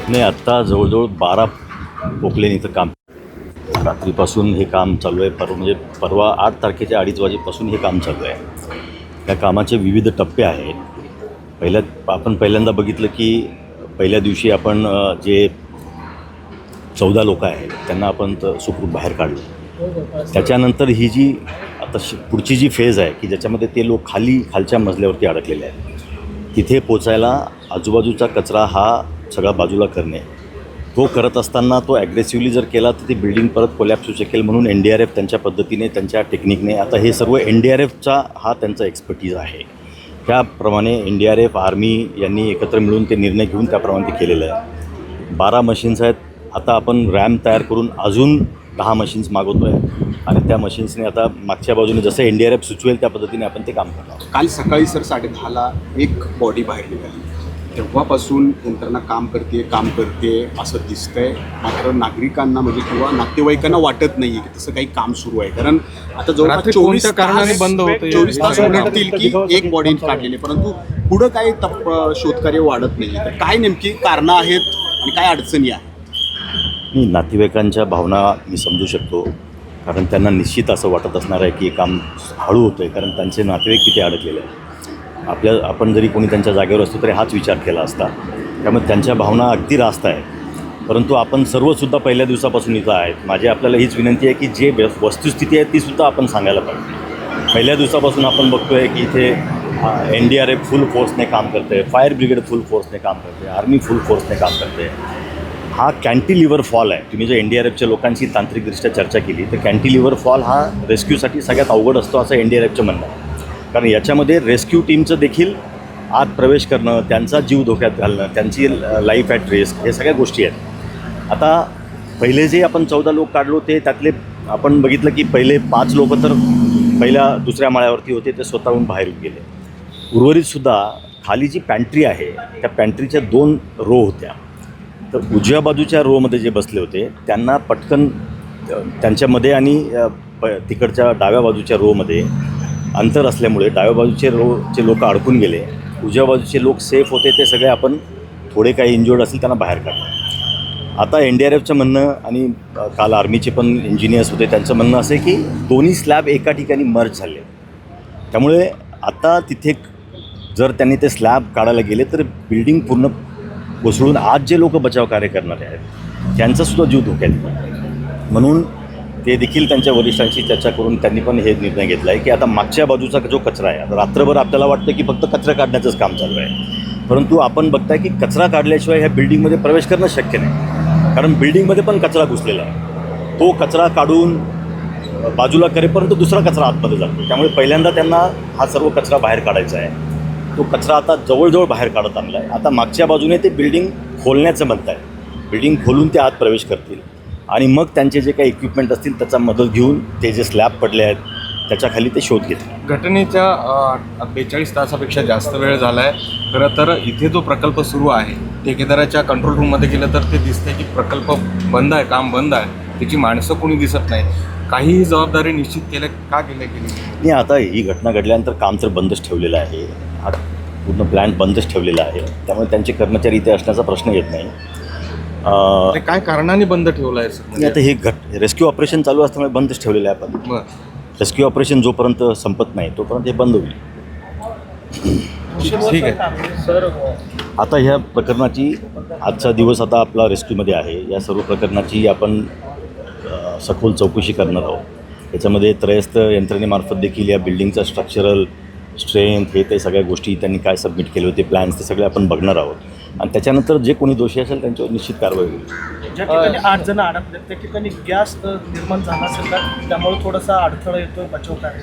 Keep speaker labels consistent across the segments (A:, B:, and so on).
A: नाही, आत्ता जवळजवळ 12 पोकलेनीचं काम रात्रीपासून हे काम चालू आहे. परवा 8 तारखेच्या 2:30 वाजेपासून हे काम चालू आहे. या कामाचे विविध टप्पे आहेत. आपण पहिल्यांदा बघितलं की पहिल्या दिवशी आपण जे 14 लोक आहेत त्यांना आपण सुखरूप बाहेर काढलं. त्याच्यानंतर ही जी आता पुढची जी फेज आहे की ज्याच्यामध्ये ते लोक खालच्या मजल्यावरती अडकलेले आहेत, तिथे पोचायला आजूबाजूचा कचरा हा सगळा बाजूला करणे. तो करत असताना तो ॲग्रेसिव्हली जर केला तर ती बिल्डिंग परत कोलॅप्स होऊ शकेल. म्हणून NDRF त्यांच्या पद्धतीने, त्यांच्या टेक्निकने, आता हे सर्व NDRFचा हा त्यांचा एक्सपर्टीज आहे. त्याप्रमाणे NDRF, आर्मी यांनी एकत्र मिळून ते निर्णय घेऊन त्याप्रमाणे ते केलेलं आहे. 12 मशीन्स आहेत. आता आपण रॅम्प तयार करून अजून 10 मशीन्स मागवतो आहे आणि त्या मशीन्सने आता मागच्या बाजूने जसं NDRF सुचवेल त्या पद्धतीने आपण ते काम करणार.
B: काल सकाळी सर 10:30ला एक बॉडी बाहेर निघाली. तेव्हापासून यंत्रणा काम करते असं दिसतंय. मात्र नागरिकांना म्हणजे किंवा नातेवाईकांना वाटत नाही की तसं काही काम सुरू आहे. कारण आता जवळपास 24 कारणाने बंद होतं. 24 तास वाटतील की एक बॉडी काढलेली, परंतु पुढं काही शोधकार्य वाढत नाही. तर काय नेमकी कारणं आहेत आणि काय अडचणी आहेत?
A: मी नातेवाईकांच्या भावना मी समजू शकतो, कारण त्यांना निश्चित असं वाटत असणार आहे की काम हळू होतं आहे, कारण त्यांचे नातेवाईक तिथे अडकलेले आहेत. आपण जरी कोणी त्यांच्या जागेवर असतो तरी हाच विचार केला असता. त्यामुळे त्यांच्या भावना अगदी रास्त आहेत. परंतु आपण सर्वसुद्धा पहिल्या दिवसापासून इथं आहेत. माझी आपल्याला हीच विनंती आहे की जे वस्तुस्थिती आहे तीसुद्धा आपण सांगायला पाहिजे. पहिल्या दिवसापासून आपण बघतो आहे की इथे NDRF फुल फोर्सने काम करते आहे, फायर ब्रिगेड फुल फोर्सने काम करते आहे, आर्मी फुल फोर्सने काम करते आहे. हा कॅन्टिलिव्हर फॉल आहे. तुम्ही जर NDRFच्या लोकांची तांत्रिकदृष्ट्या चर्चा केली तर कॅन्टिलिव्हर फॉल हा रेस्क्यूसाठी सगळ्यात अवघड असतो असं NDRFचं म्हणणं आहे. कारण याच्यामध्ये रेस्क्यू टीमचं देखील आत प्रवेश करणं, त्यांचा जीव धोक्यात घालणं, त्यांची लाईफ ॲट रिस्क, हे सगळ्या गोष्टी आहेत. आता पहिले जे आपण 14 लोक काढलो ते त्यातले आपण बघितलं की पहिले 5 लोक तर दुसऱ्या माळ्यावरती होते, ते स्वतःहून बाहेर गेले. उर्वरितसुद्धा खाली जी पॅन्ट्री आहे त्या पॅन्ट्रीच्या 2 रो होत्या. तर उजव्या बाजूच्या रोमध्ये जे बसले होते त्यांना पटकन त्यांच्यामध्ये आणि तिकडच्या डाव्या बाजूच्या रोमध्ये अंतर असल्यामुळे डाव्या बाजूचे रोचे लोक अडकून गेले. उजव्या बाजूचे लोक सेफ होते, ते सगळे आपण थोडे काही इंज्युर्ड असतील त्यांना बाहेर काढलं. आता NDRFचं म्हणणं आणि काल आर्मीचे पण इंजिनियर्स होते, त्यांचं म्हणणं असं आहे की दोन्ही स्लॅब एका ठिकाणी मर्ज झाले. त्यामुळे आता तिथे जर त्यांनी ते स्लॅब काढायला गेले तर बिल्डिंग पूर्ण कोसळून आज जे लोक बचाव कार्य करणारे आहेत त्यांचासुद्धा जीव धोक्यात. म्हणून ते देखील त्यांच्या वरिष्ठांशी चर्चा करून त्यांनी पण हे निर्णय घेतला आहे की आता मागच्या बाजूचा जो कचरा आहे, आता रात्रभर आपल्याला वाटतं की फक्त कचरा काढण्याचंच काम चालू आहे, परंतु आपण बघताय की कचरा काढल्याशिवाय ह्या बिल्डिंगमध्ये प्रवेश करणं शक्य नाही. कारण बिल्डिंगमध्ये पण कचरा घुसलेला आहे. तो कचरा काढून बाजूला करेपर्यंत दुसरा कचरा आतमध्ये जातो. त्यामुळे पहिल्यांदा त्यांना हा सर्व कचरा बाहेर काढायचा आहे. तो कचरा आता जवळजवळ बाहेर काढत आणला आहे. आता मागच्या बाजूने ते बिल्डिंग खोलण्याचं म्हणत आहे. बिल्डिंग खोलून ते आत प्रवेश करतील आणि मग त्यांचे जे काही इक्विपमेंट असतील त्याचा मदत घेऊन ते जे स्लॅब पडले आहेत त्याच्याखाली ते शोध घेतील.
C: घटनेच्या 42 तासापेक्षा जास्त वेळ झाला आहे. खरं तर इथे जो प्रकल्प सुरू आहे ठेकेदाराच्या कंट्रोल रूममध्ये गेलं तर ते दिसतंय की प्रकल्प बंद आहे, काम बंद आहे, त्याची माणसं कोणी दिसत नाही. काहीही जबाबदारी निश्चित केली गेली
A: नाही. आता ही घटना घडल्यानंतर काम तर बंदच ठेवलेलं आहे. हा पूर्ण प्लॅन्ट बंदच ठेवलेला आहे. त्यामुळे त्यांचे कर्मचारी इथे असण्याचा प्रश्न येत नाही.
C: काय कारणाने बंद ठेवलं आहे?
A: आता हे रेस्क्यू ऑपरेशन चालू असल्यामुळे बंदच ठेवलेलं आहे. आपण रेस्क्यू ऑपरेशन जोपर्यंत संपत नाही तोपर्यंत हे बंद होईल.
C: ठीक आहे
D: सर.
A: आता ह्या प्रकरणाची आजचा दिवस आता आपला रेस्क्यूमध्ये आहे. या सर्व प्रकरणाची आपण सखोल चौकशी करणार आहोत. त्याच्यामध्ये त्रयस्थ यंत्रणेमार्फत देखील या बिल्डिंगचा स्ट्रक्चरल स्ट्रेंथ हे ते सगळ्या गोष्टी त्यांनी काय सबमिट केले होते, प्लॅन्स, ते सगळे आपण बघणार आहोत. आणि त्याच्यानंतर जे कोणी दोषी असेल त्यांच्यावर निश्चित कारवाई होईल.
D: ज्या ठिकाणी 8 जण अडकले त्या ठिकाणी गॅस निर्माण झाला असेल का, त्यामुळे थोडासा अडथळा येतो बचाव कार्य.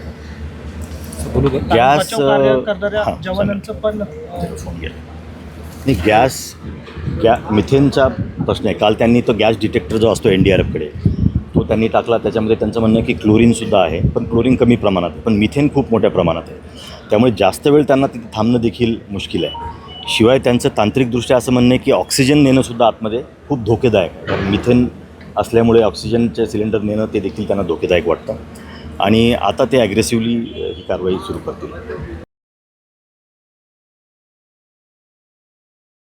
A: गॅस
D: करणाऱ्या जवानांचं पण
A: आणि मिथेनचा प्रश्न आहे. काल त्यांनी तो गॅस डिटेक्टर जो असतो NDRFकडे तो त्यांनी टाकला. त्याच्यामध्ये त्यांचं म्हणणं आहे की क्लोरीनसुद्धा आहे, पण क्लोरीन कमी प्रमाणात आहे, पण मिथेन खूप मोठ्या प्रमाणात आहे. त्यामुळे जास्त वेळ त्यांना तिथे थांबणं देखील मुश्किल आहे. शिवाय त्यांचं तांत्रिकदृष्ट्या असं म्हणणं आहे की ऑक्सिजन नेणंसुद्धा आतमध्ये खूप धोकेदायक आहे. कारण मिथेन असल्यामुळे ऑक्सिजनचे सिलेंडर नेणं ते देखील त्यांना धोकेदायक वाटतं आणि आता ते ॲग्रेसिव्हली ही कारवाई सुरू करतील.